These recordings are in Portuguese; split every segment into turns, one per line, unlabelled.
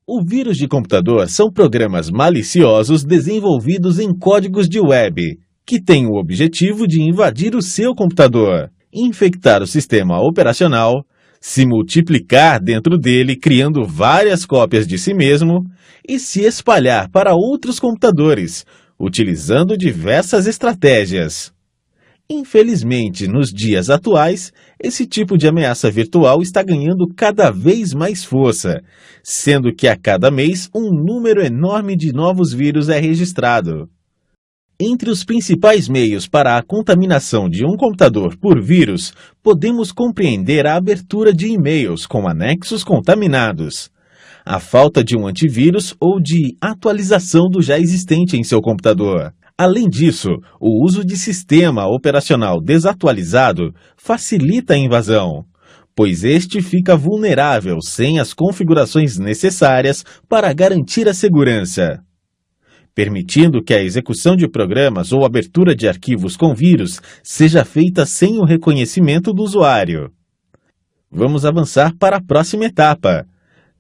O vírus de computador são programas maliciosos desenvolvidos em códigos de web, que têm o objetivo de invadir o seu computador, infectar o sistema operacional, se multiplicar dentro dele criando várias cópias de si mesmo e se espalhar para outros computadores, utilizando diversas estratégias. Infelizmente, nos dias atuais, esse tipo de ameaça virtual está ganhando cada vez mais força, sendo que a cada mês um número enorme de novos vírus é registrado. Entre os principais meios para a contaminação de um computador por vírus, podemos compreender a abertura de e-mails com anexos contaminados, a falta de um antivírus ou de atualização do já existente em seu computador. Além disso, o uso de sistema operacional desatualizado facilita a invasão, pois este fica vulnerável sem as configurações necessárias para garantir a segurança, permitindo que a execução de programas ou abertura de arquivos com vírus seja feita sem o reconhecimento do usuário. Vamos avançar para a próxima etapa.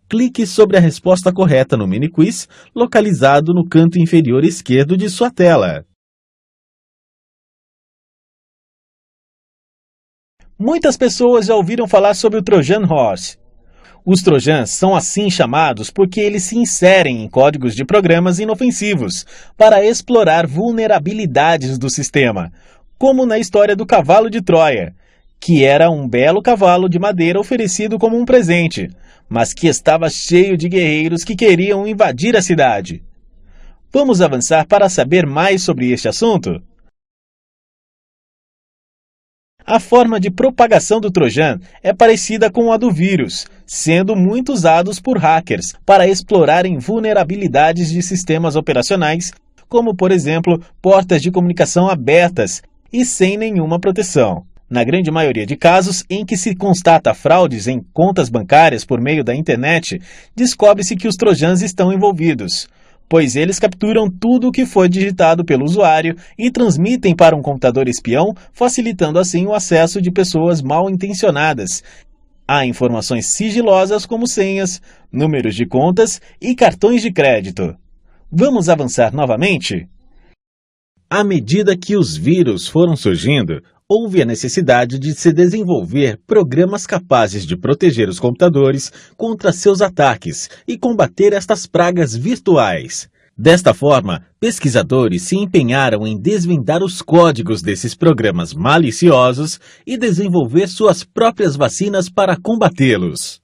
Clique sobre a resposta correta no mini-quiz, localizado no canto inferior esquerdo de sua tela. Muitas pessoas já ouviram falar sobre o Trojan Horse. Os trojans são assim chamados porque eles se inserem em códigos de programas inofensivos para explorar vulnerabilidades do sistema, como na história do cavalo de Troia, que era um belo cavalo de madeira oferecido como um presente, mas que estava cheio de guerreiros que queriam invadir a cidade. Vamos avançar para saber mais sobre este assunto? A forma de propagação do Trojan é parecida com a do vírus, sendo muito usados por hackers para explorarem vulnerabilidades de sistemas operacionais, como, por exemplo, portas de comunicação abertas e sem nenhuma proteção. Na grande maioria de casos em que se constata fraudes em contas bancárias por meio da internet, descobre-se que os trojans estão envolvidos, pois eles capturam tudo o que foi digitado pelo usuário e transmitem para um computador espião, facilitando assim o acesso de pessoas mal intencionadas a informações sigilosas como senhas, números de contas e cartões de crédito. Vamos avançar novamente? À medida que os vírus foram surgindo, houve a necessidade de se desenvolver programas capazes de proteger os computadores contra seus ataques e combater estas pragas virtuais. Desta forma, pesquisadores se empenharam em desvendar os códigos desses programas maliciosos e desenvolver suas próprias vacinas para combatê-los.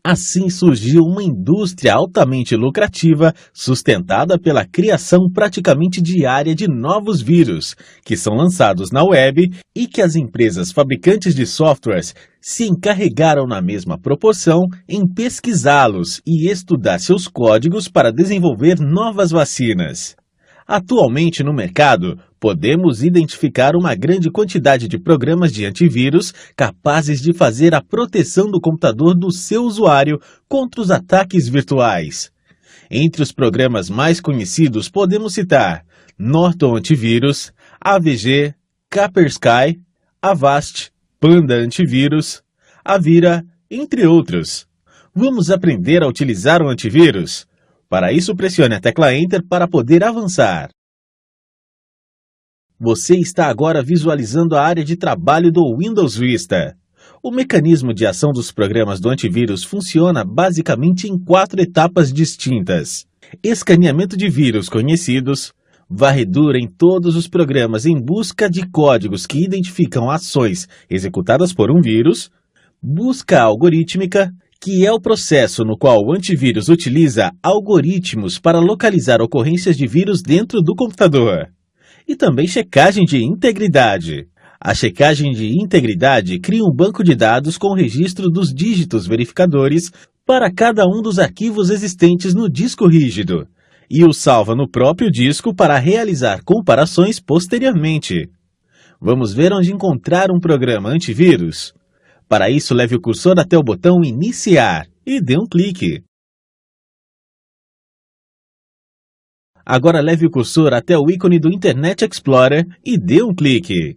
Assim surgiu uma indústria altamente lucrativa, sustentada pela criação praticamente diária de novos vírus, que são lançados na web e que as empresas fabricantes de softwares se encarregaram na mesma proporção em pesquisá-los e estudar seus códigos para desenvolver novas vacinas. Atualmente no mercado, podemos identificar uma grande quantidade de programas de antivírus capazes de fazer a proteção do computador do seu usuário contra os ataques virtuais. Entre os programas mais conhecidos podemos citar Norton Antivírus, AVG, Kaspersky, Avast, Panda Antivírus, Avira, entre outros. Vamos aprender a utilizar o antivírus? Para isso, pressione a tecla Enter para poder avançar. Você está agora visualizando a área de trabalho do Windows Vista. O mecanismo de ação dos programas do antivírus funciona basicamente em 4 etapas distintas: escaneamento de vírus conhecidos, varredura em todos os programas em busca de códigos que identificam ações executadas por um vírus, busca algorítmica, que é o processo no qual o antivírus utiliza algoritmos para localizar ocorrências de vírus dentro do computador. E também checagem de integridade. A checagem de integridade cria um banco de dados com o registro dos dígitos verificadores para cada um dos arquivos existentes no disco rígido e o salva no próprio disco para realizar comparações posteriormente. Vamos ver onde encontrar um programa antivírus? Para isso, leve o cursor até o botão Iniciar e dê um clique. Agora leve o cursor até o ícone do Internet Explorer e dê um clique.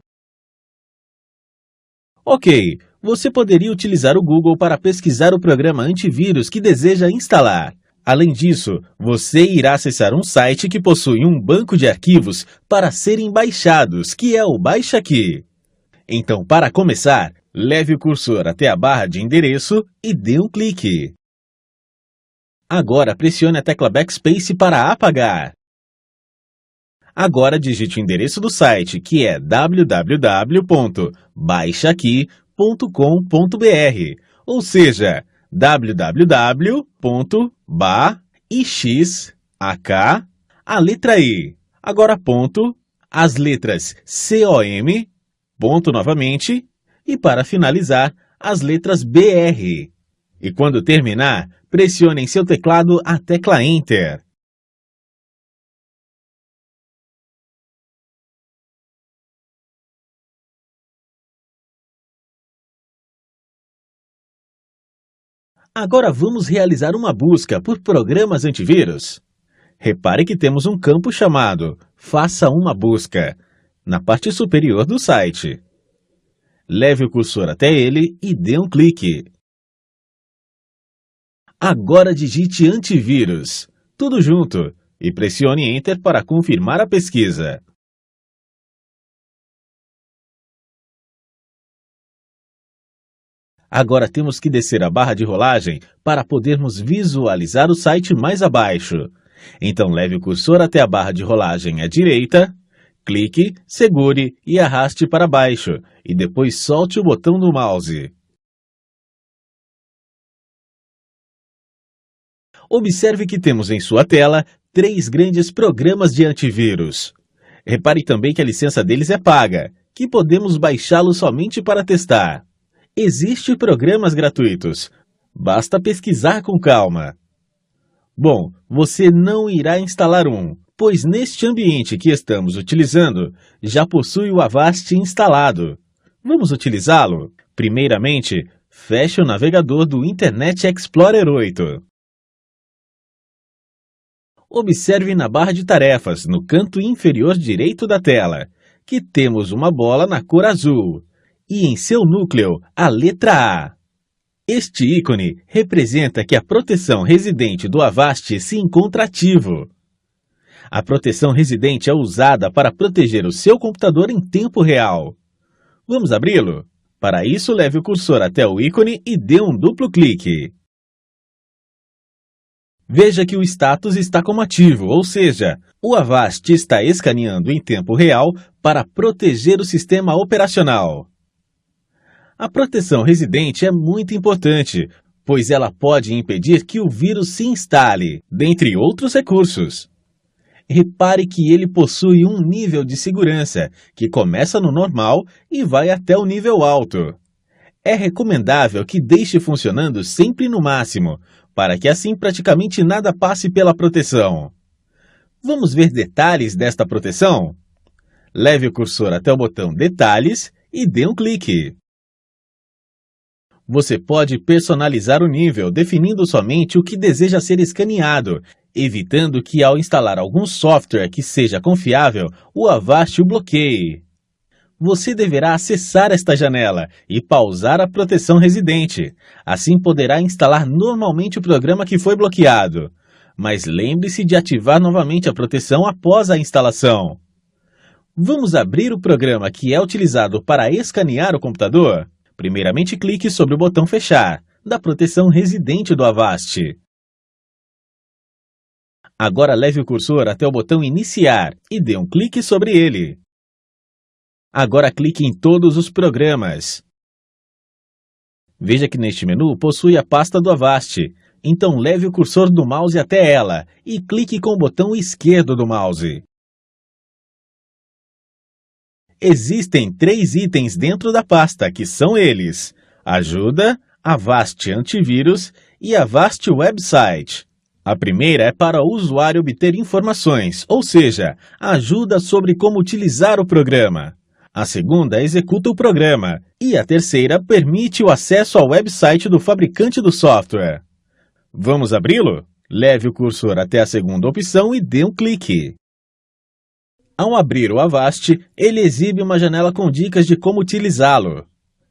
Ok, você poderia utilizar o Google para pesquisar o programa antivírus que deseja instalar. Além disso, você irá acessar um site que possui um banco de arquivos para serem baixados, que é o Baixa Aqui. Então, para começar, leve o cursor até a barra de endereço e dê um clique. Agora pressione a tecla Backspace para apagar. Agora digite o endereço do site, que é www.baixaqui.com.br, ou seja, www.baixaq, a letra I, agora ponto, as letras COM, ponto novamente, e para finalizar, as letras BR. E quando terminar, pressione em seu teclado a tecla Enter. Agora vamos realizar uma busca por programas antivírus. Repare que temos um campo chamado Faça uma busca, na parte superior do site. Leve o cursor até ele e dê um clique. Agora digite antivírus, tudo junto, e pressione Enter para confirmar a pesquisa. Agora temos que descer a barra de rolagem para podermos visualizar o site mais abaixo. Então leve o cursor até a barra de rolagem à direita, clique, segure e arraste para baixo, e depois solte o botão do mouse. Observe que temos em sua tela 3 grandes programas de antivírus. Repare também que a licença deles é paga, que podemos baixá-los somente para testar. Existem programas gratuitos, basta pesquisar com calma. Bom, você não irá instalar um, pois neste ambiente que estamos utilizando, já possui o Avast instalado. Vamos utilizá-lo? Primeiramente, feche o navegador do Internet Explorer 8. Observe na barra de tarefas, no canto inferior direito da tela, que temos uma bola na cor azul, e em seu núcleo, a letra A. Este ícone representa que a proteção residente do Avast se encontra ativo. A proteção residente é usada para proteger o seu computador em tempo real. Vamos abri-lo? Para isso, leve o cursor até o ícone e dê um duplo clique. Veja que o status está como ativo, ou seja, o Avast está escaneando em tempo real para proteger o sistema operacional. A proteção residente é muito importante, pois ela pode impedir que o vírus se instale, dentre outros recursos. Repare que ele possui um nível de segurança, que começa no normal e vai até o nível alto. É recomendável que deixe funcionando sempre no máximo, para que assim praticamente nada passe pela proteção. Vamos ver detalhes desta proteção? Leve o cursor até o botão Detalhes e dê um clique. Você pode personalizar o nível, definindo somente o que deseja ser escaneado, evitando que ao instalar algum software que seja confiável, o Avast o bloqueie. Você deverá acessar esta janela e pausar a proteção residente. Assim poderá instalar normalmente o programa que foi bloqueado. Mas lembre-se de ativar novamente a proteção após a instalação. Vamos abrir o programa que é utilizado para escanear o computador? Primeiramente, clique sobre o botão Fechar, da proteção residente do Avast. Agora leve o cursor até o botão Iniciar e dê um clique sobre ele. Agora clique em todos os programas. Veja que neste menu possui a pasta do Avast, então leve o cursor do mouse até ela e clique com o botão esquerdo do mouse. Existem 3 itens dentro da pasta, que são eles: Ajuda, Avast Antivírus e Avast Website. A primeira é para o usuário obter informações, ou seja, ajuda sobre como utilizar o programa. A segunda executa o programa, e a terceira permite o acesso ao website do fabricante do software. Vamos abri-lo? Leve o cursor até a segunda opção e dê um clique. Ao abrir o Avast, ele exibe uma janela com dicas de como utilizá-lo.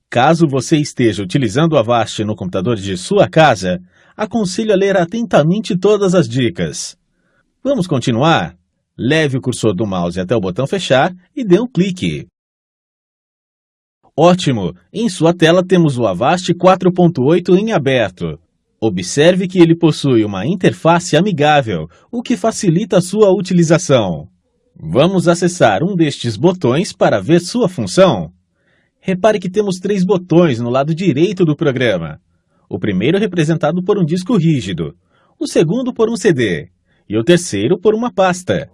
Caso você esteja utilizando o Avast no computador de sua casa, aconselho a ler atentamente todas as dicas. Vamos continuar? Leve o cursor do mouse até o botão fechar e dê um clique. Ótimo! Em sua tela temos o Avast 4.8 em aberto. Observe que ele possui uma interface amigável, o que facilita a sua utilização. Vamos acessar um destes botões para ver sua função. Repare que temos 3 botões no lado direito do programa. O primeiro representado por um disco rígido, o segundo por um CD e o terceiro por uma pasta.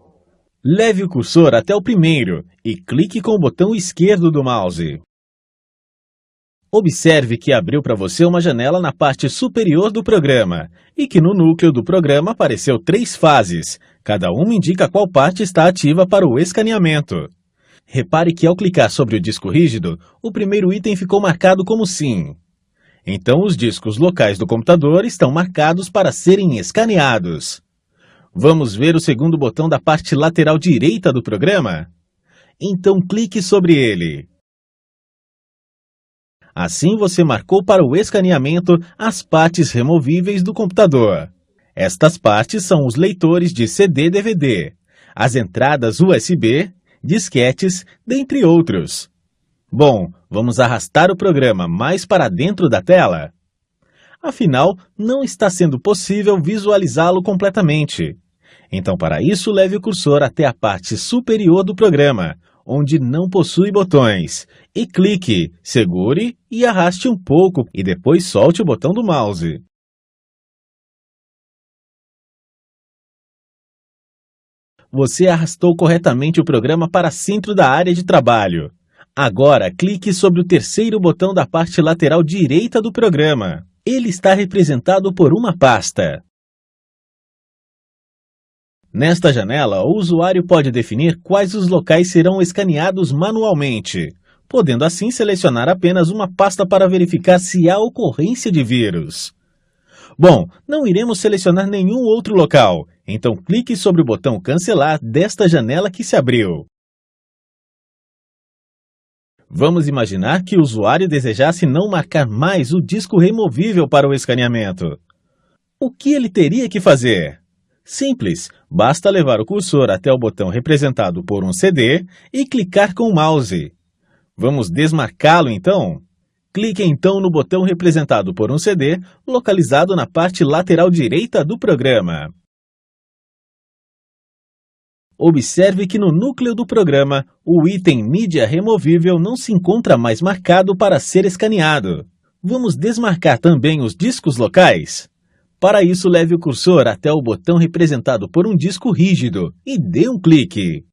Leve o cursor até o primeiro e clique com o botão esquerdo do mouse. Observe que abriu para você uma janela na parte superior do programa e que no núcleo do programa apareceu 3 fases. Cada uma indica qual parte está ativa para o escaneamento. Repare que ao clicar sobre o disco rígido, o primeiro item ficou marcado como sim. Então os discos locais do computador estão marcados para serem escaneados. Vamos ver o segundo botão da parte lateral direita do programa? Então clique sobre ele. Assim você marcou para o escaneamento as partes removíveis do computador. Estas partes são os leitores de CD/DVD, as entradas USB, disquetes, dentre outros. Bom, vamos arrastar o programa mais para dentro da tela? Afinal, não está sendo possível visualizá-lo completamente. Então, para isso, leve o cursor até a parte superior do programa, onde não possui botões, e clique, segure e arraste um pouco e depois solte o botão do mouse. Você arrastou corretamente o programa para centro da área de trabalho. Agora, clique sobre o terceiro botão da parte lateral direita do programa. Ele está representado por uma pasta. Nesta janela, o usuário pode definir quais os locais serão escaneados manualmente, podendo assim selecionar apenas uma pasta para verificar se há ocorrência de vírus. Bom, não iremos selecionar nenhum outro local, então clique sobre o botão Cancelar desta janela que se abriu. Vamos imaginar que o usuário desejasse não marcar mais o disco removível para o escaneamento. O que ele teria que fazer? Simples, basta levar o cursor até o botão representado por um CD e clicar com o mouse. Vamos desmarcá-lo então? Clique então no botão representado por um CD, localizado na parte lateral direita do programa. Observe que no núcleo do programa, o item mídia removível não se encontra mais marcado para ser escaneado. Vamos desmarcar também os discos locais? Para isso, leve o cursor até o botão representado por um disco rígido e dê um clique.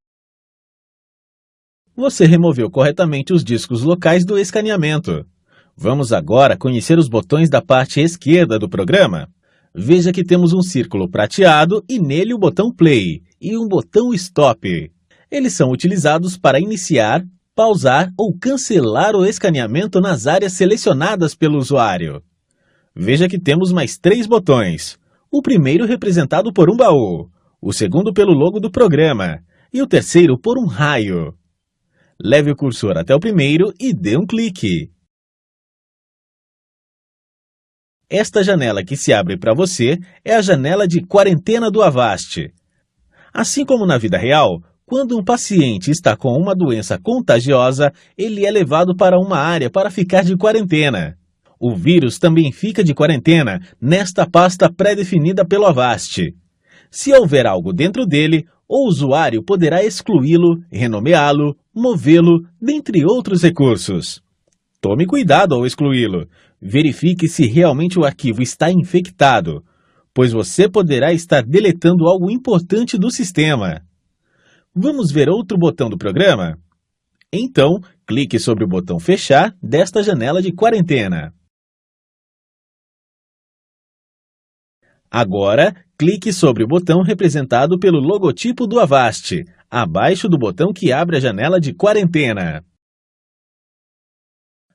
Você removeu corretamente os discos locais do escaneamento. Vamos agora conhecer os botões da parte esquerda do programa. Veja que temos um círculo prateado e nele o botão Play e um botão Stop. Eles são utilizados para iniciar, pausar ou cancelar o escaneamento nas áreas selecionadas pelo usuário. Veja que temos mais 3 botões. O primeiro representado por um baú, o segundo pelo logo do programa e o terceiro por um raio. Leve o cursor até o primeiro e dê um clique. Esta janela que se abre para você é a janela de quarentena do Avast. Assim como na vida real, quando um paciente está com uma doença contagiosa, ele é levado para uma área para ficar de quarentena. O vírus também fica de quarentena nesta pasta pré-definida pelo Avast. Se houver algo dentro dele, o usuário poderá excluí-lo, renomeá-lo, movê-lo, dentre outros recursos. Tome cuidado ao excluí-lo. Verifique se realmente o arquivo está infectado, pois você poderá estar deletando algo importante do sistema. Vamos ver outro botão do programa? Então, clique sobre o botão Fechar desta janela de quarentena. Agora, clique sobre o botão representado pelo logotipo do Avast, abaixo do botão que abre a janela de quarentena.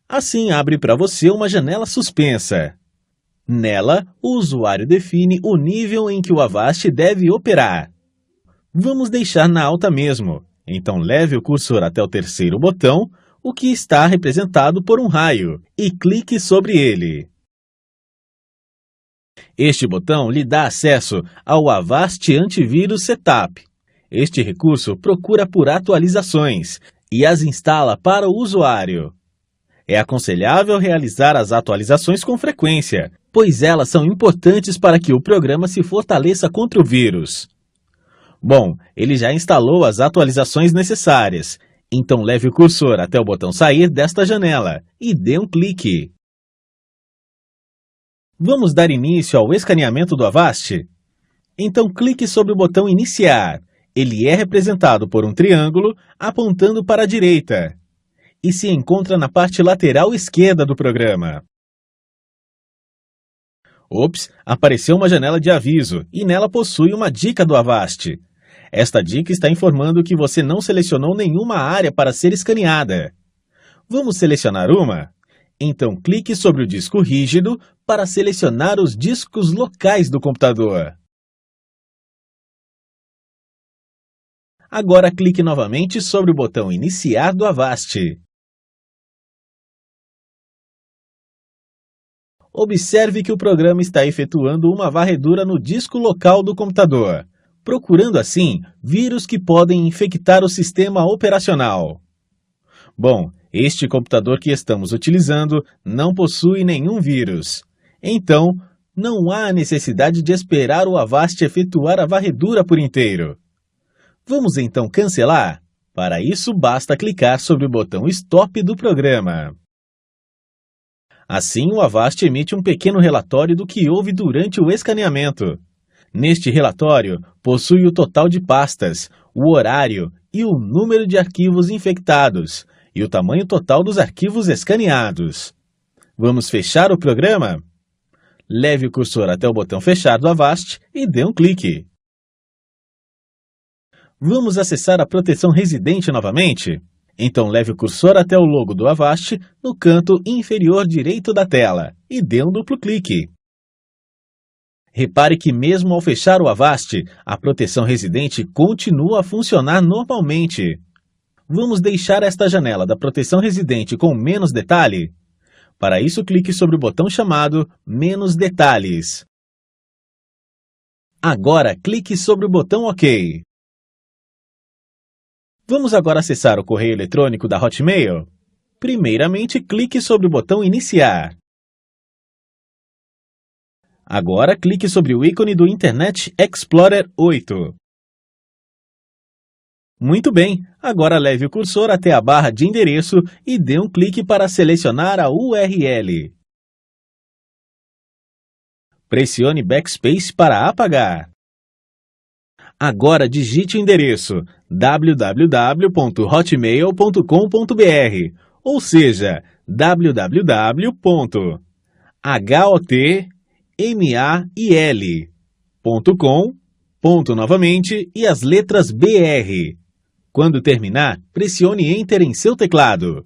Assim abre para você uma janela suspensa. Nela, o usuário define o nível em que o Avast deve operar. Vamos deixar na alta mesmo, então leve o cursor até o terceiro botão, o que está representado por um raio, e clique sobre ele. Este botão lhe dá acesso ao Avast Antivírus Setup. Este recurso procura por atualizações e as instala para o usuário. É aconselhável realizar as atualizações com frequência, pois elas são importantes para que o programa se fortaleça contra o vírus. Bom, ele já instalou as atualizações necessárias, então leve o cursor até o botão sair desta janela e dê um clique. Vamos dar início ao escaneamento do Avast? Então clique sobre o botão Iniciar. Ele é representado por um triângulo apontando para a direita e se encontra na parte lateral esquerda do programa. Ops, apareceu uma janela de aviso e nela possui uma dica do Avast. Esta dica está informando que você não selecionou nenhuma área para ser escaneada. Vamos selecionar uma? Então clique sobre o disco rígido para selecionar os discos locais do computador. Agora clique novamente sobre o botão Iniciar do Avast. Observe que o programa está efetuando uma varredura no disco local do computador, procurando assim vírus que podem infectar o sistema operacional. Bom, este computador que estamos utilizando não possui nenhum vírus. Então, não há necessidade de esperar o Avast efetuar a varredura por inteiro. Vamos então cancelar? Para isso, basta clicar sobre o botão Stop do programa. Assim, o Avast emite um pequeno relatório do que houve durante o escaneamento. Neste relatório, possui o total de pastas, o horário e o número de arquivos infectados, e o tamanho total dos arquivos escaneados. Vamos fechar o programa? Leve o cursor até o botão Fechar do Avast e dê um clique. Vamos acessar a proteção residente novamente? Então leve o cursor até o logo do Avast no canto inferior direito da tela e dê um duplo clique. Repare que mesmo ao fechar o Avast, a proteção residente continua a funcionar normalmente. Vamos deixar esta janela da proteção residente com menos detalhe? Para isso, clique sobre o botão chamado Menos Detalhes. Agora, clique sobre o botão OK. Vamos agora acessar o correio eletrônico da Hotmail? Primeiramente, clique sobre o botão Iniciar. Agora, clique sobre o ícone do Internet Explorer 8. Muito bem, agora leve o cursor até a barra de endereço e dê um clique para selecionar a URL. Pressione Backspace para apagar. Agora digite o endereço www.hotmail.com.br, ou seja, www.hotmail.com, novamente e as letras BR. Quando terminar, pressione Enter em seu teclado.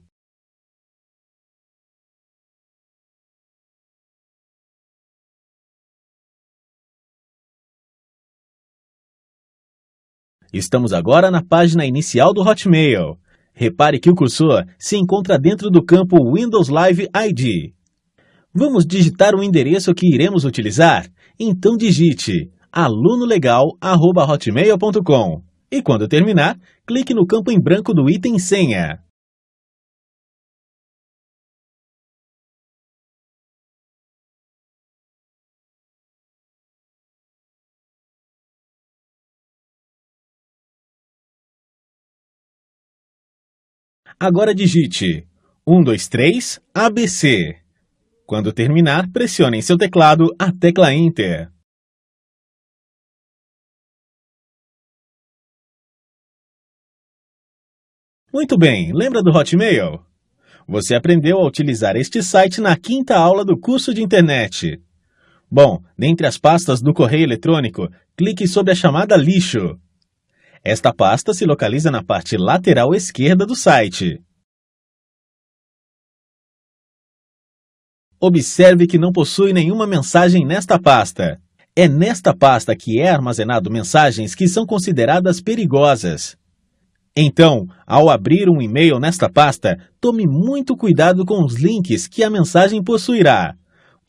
Estamos agora na página inicial do Hotmail. Repare que o cursor se encontra dentro do campo Windows Live ID. Vamos digitar o endereço que iremos utilizar? Então digite alunolegal@hotmail.com e quando terminar, clique no campo em branco do item Senha. Agora digite 123 ABC. Quando terminar, pressione em seu teclado a tecla Enter. Muito bem, lembra do Hotmail? Você aprendeu a utilizar este site na 5ª aula do curso de internet. Bom, dentre as pastas do correio eletrônico, clique sobre a chamada lixo. Esta pasta se localiza na parte lateral esquerda do site. Observe que não possui nenhuma mensagem nesta pasta. É nesta pasta que é armazenado mensagens que são consideradas perigosas. Então, ao abrir um e-mail nesta pasta, tome muito cuidado com os links que a mensagem possuirá,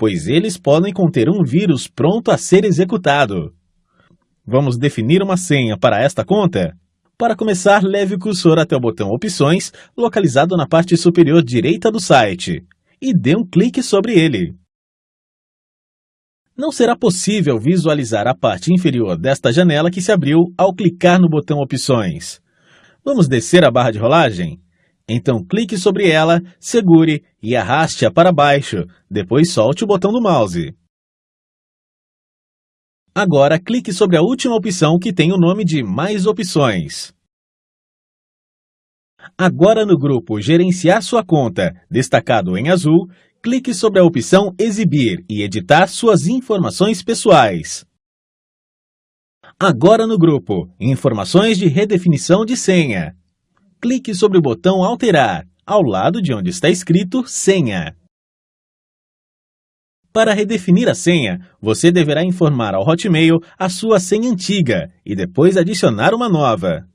pois eles podem conter um vírus pronto a ser executado. Vamos definir uma senha para esta conta? Para começar, leve o cursor até o botão Opções, localizado na parte superior direita do site, e dê um clique sobre ele. Não será possível visualizar a parte inferior desta janela que se abriu ao clicar no botão Opções. Vamos descer a barra de rolagem? Então clique sobre ela, segure e arraste-a para baixo, depois solte o botão do mouse. Agora clique sobre a última opção que tem o nome de Mais opções. Agora no grupo Gerenciar sua conta, destacado em azul, clique sobre a opção Exibir e editar suas informações pessoais. Agora no grupo Informações de redefinição de senha. Clique sobre o botão Alterar, ao lado de onde está escrito Senha. Para redefinir a senha, você deverá informar ao Hotmail a sua senha antiga e depois adicionar uma nova.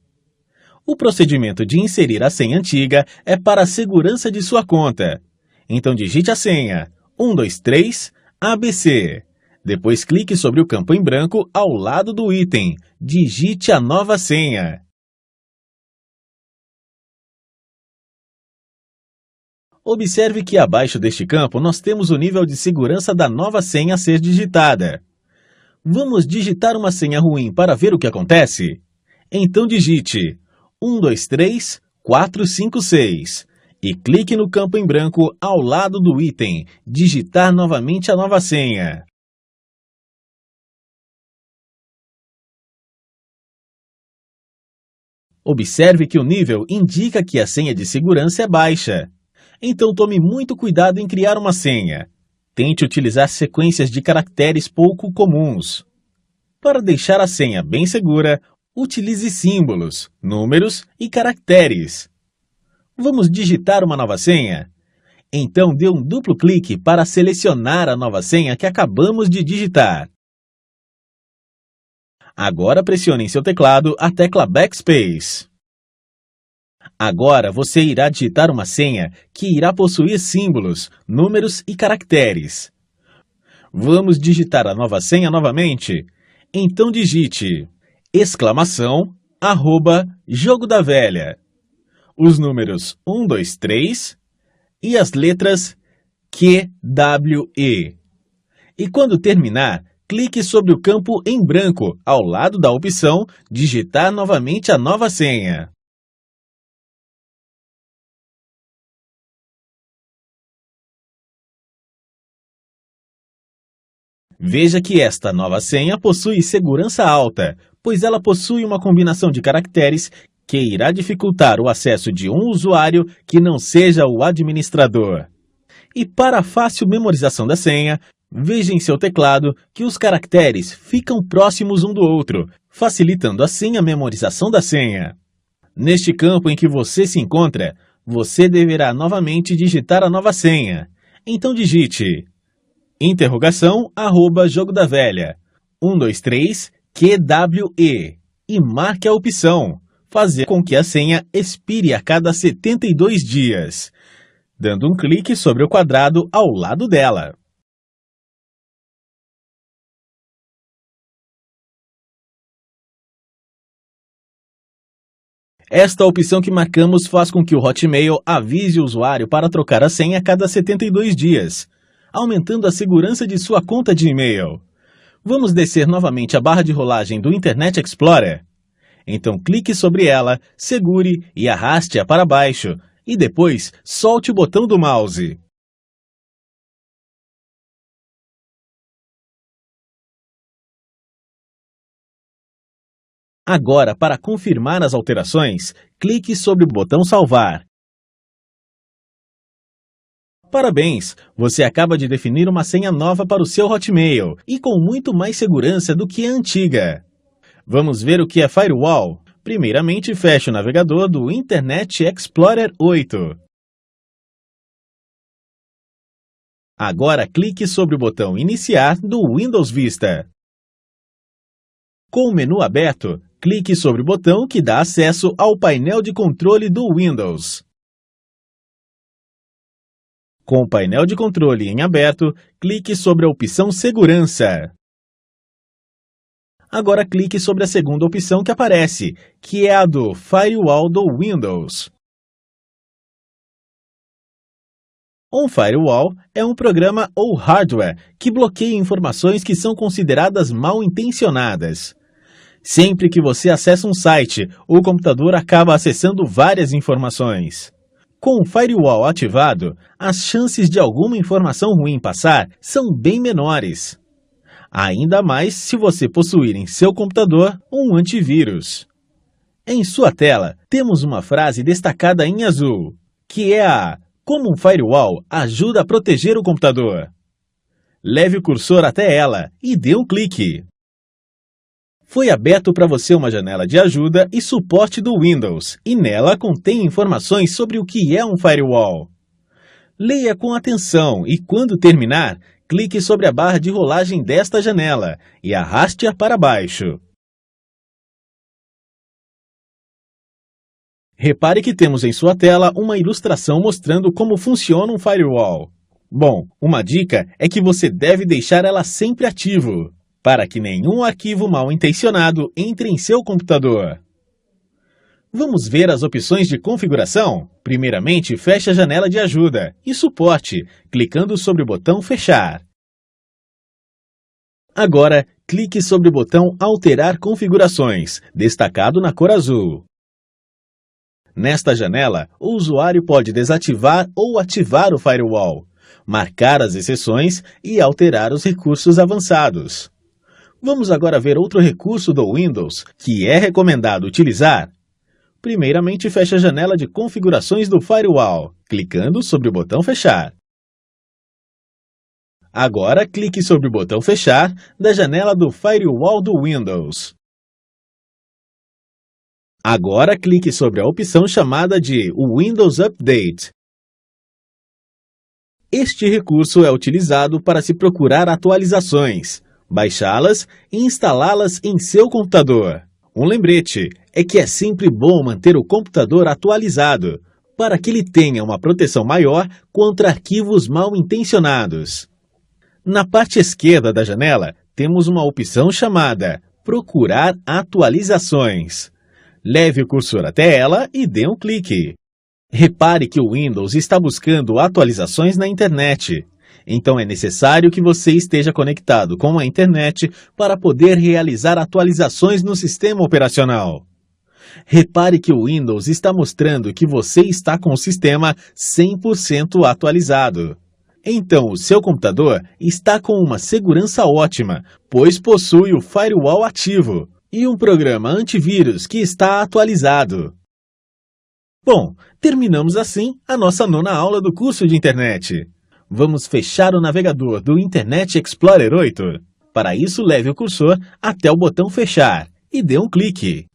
O procedimento de inserir a senha antiga é para a segurança de sua conta. Então digite a senha 123 ABC. Depois clique sobre o campo em branco ao lado do item. Digite a nova senha. Observe que abaixo deste campo nós temos o nível de segurança da nova senha a ser digitada. Vamos digitar uma senha ruim para ver o que acontece? Então digite 123 456 e clique no campo em branco ao lado do item Digitar novamente a nova senha. Observe que o nível indica que a senha de segurança é baixa. Então tome muito cuidado em criar uma senha. Tente utilizar sequências de caracteres pouco comuns. Para deixar a senha bem segura, utilize símbolos, números e caracteres. Vamos digitar uma nova senha? Então dê um duplo clique para selecionar a nova senha que acabamos de digitar. Agora pressione em seu teclado a tecla Backspace. Agora você irá digitar uma senha que irá possuir símbolos, números e caracteres. Vamos digitar a nova senha novamente? Então digite !Jogo da Velha. Os números 123 e as letras QWE. E quando terminar, clique sobre o campo em branco ao lado da opção Digitar novamente a nova senha. Veja que esta nova senha possui segurança alta, pois ela possui uma combinação de caracteres que irá dificultar o acesso de um usuário que não seja o administrador. E para a fácil memorização da senha, veja em seu teclado que os caracteres ficam próximos um do outro, facilitando assim a memorização da senha. Neste campo em que você se encontra, você deverá novamente digitar a nova senha. Então digite !Jogo da Velha 123 QWE e marque a opção Fazer com que a senha expire a cada 72 dias, dando um clique sobre o quadrado ao lado dela. Esta opção que marcamos faz com que o Hotmail avise o usuário para trocar a senha a cada 72 dias, aumentando a segurança de sua conta de e-mail. Vamos descer novamente a barra de rolagem do Internet Explorer? Então clique sobre ela, segure e arraste-a para baixo, e depois solte o botão do mouse. Agora, para confirmar as alterações, clique sobre o botão Salvar. Parabéns! Você acaba de definir uma senha nova para o seu Hotmail e com muito mais segurança do que a antiga. Vamos ver o que é Firewall? Primeiramente, feche o navegador do Internet Explorer 8. Agora clique sobre o botão Iniciar do Windows Vista. Com o menu aberto, clique sobre o botão que dá acesso ao painel de controle do Windows. Com o painel de controle em aberto, clique sobre a opção Segurança. Agora clique sobre a segunda opção que aparece, que é a do Firewall do Windows. Um firewall é um programa ou hardware que bloqueia informações que são consideradas mal intencionadas. Sempre que você acessa um site, o computador acaba acessando várias informações. Com o firewall ativado, as chances de alguma informação ruim passar são bem menores. Ainda mais se você possuir em seu computador um antivírus. Em sua tela, temos uma frase destacada em azul, que é a "Como um firewall ajuda a proteger o computador". Leve o cursor até ela e dê um clique. Foi aberto para você uma janela de ajuda e suporte do Windows, e nela contém informações sobre o que é um firewall. Leia com atenção e, quando terminar, clique sobre a barra de rolagem desta janela e arraste-a para baixo. Repare que temos em sua tela uma ilustração mostrando como funciona um firewall. Bom, uma dica é que você deve deixar ela sempre ativo, para que nenhum arquivo mal intencionado entre em seu computador. Vamos ver as opções de configuração? Primeiramente, feche a janela de ajuda e suporte, clicando sobre o botão Fechar. Agora, clique sobre o botão Alterar configurações, destacado na cor azul. Nesta janela, o usuário pode desativar ou ativar o firewall, marcar as exceções e alterar os recursos avançados. Vamos agora ver outro recurso do Windows que é recomendado utilizar. Primeiramente, feche a janela de configurações do firewall, clicando sobre o botão Fechar. Agora, clique sobre o botão Fechar da janela do Firewall do Windows. Agora, clique sobre a opção chamada de Windows Update. Este recurso é utilizado para se procurar atualizações, baixá-las e instalá-las em seu computador. Um lembrete é que é sempre bom manter o computador atualizado, para que ele tenha uma proteção maior contra arquivos mal intencionados. Na parte esquerda da janela, temos uma opção chamada Procurar atualizações. Leve o cursor até ela e dê um clique. Repare que o Windows está buscando atualizações na internet. Então é necessário que você esteja conectado com a internet para poder realizar atualizações no sistema operacional. Repare que o Windows está mostrando que você está com o sistema 100% atualizado. Então o seu computador está com uma segurança ótima, pois possui o firewall ativo e um programa antivírus que está atualizado. Bom, terminamos assim a nossa 9ª aula do curso de internet. Vamos fechar o navegador do Internet Explorer 8. Para isso, leve o cursor até o botão Fechar e dê um clique.